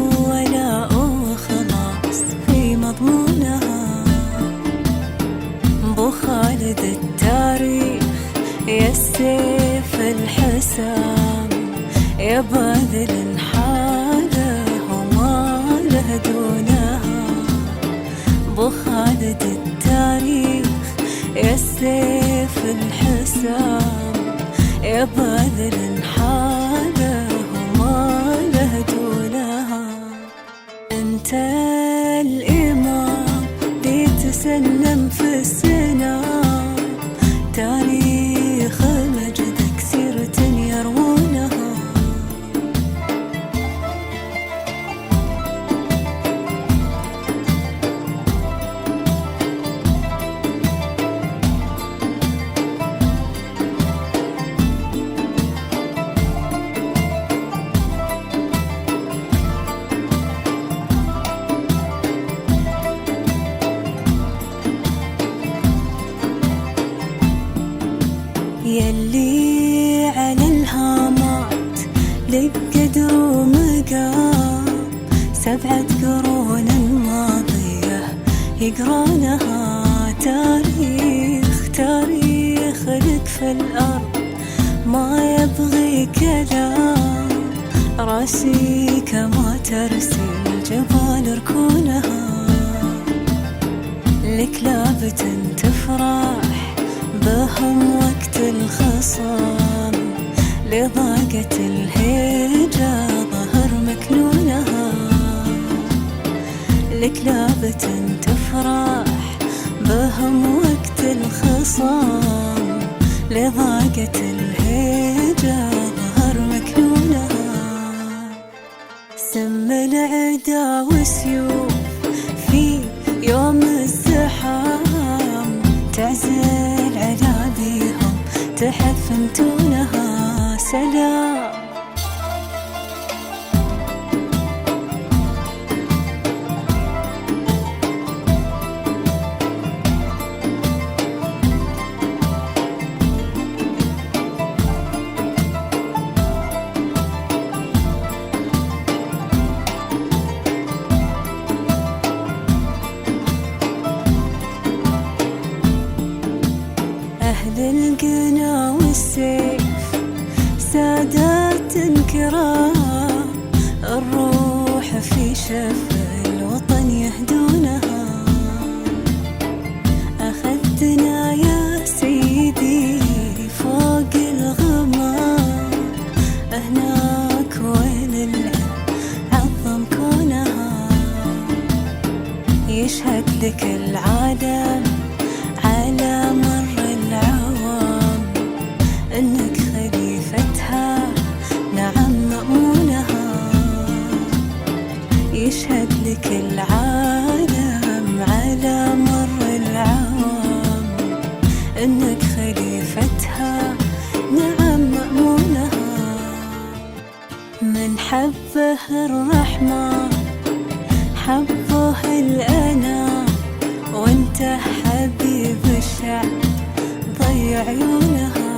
ولاء وخلاص في مضمونها. بو خالد التاريخ يا السيف الحسام، يا باذل حاله وما له دونها. بو خالد التاريخ يا السيف الحسام، يا باذل حاله وما له دونها. انت الامام اللي تسلم في السنة، تاريخ مجدك سيرة يروونها. يلي على الهامات لك قدر ومقام، 7 قرون الماضية يقرونها. تاريخ لك في الأرض ما يبغي كلام، راسي كما ترسي الجبال ركونها. لك لابة تفرح بهم وقت الخصام، لضاقة الهيجة ظهر مكنونها. لك لابة تفرح بهم وقت الخصام، لضاقة الهيجة ظهر مكنونها. سم العدا وسيوف في يوم الزحام، تعزل على بيهم تحفنتونها. سلام أهل القنا والسيف سادات كرام، الروح في شف الوطن يهدونها. أخذتنا يا سيدي فوق الغمام، هناك وين العلم عظم كونها. يشهد لك العالم على مر العوام، انك خليفتها نعم مأمونها. يشهد لك العالم على مر العوام، انك خليفتها نعم مأمونها. من حبه الرحمن حبه الأنام، وانت حبيب الشعب ضيع عيونها.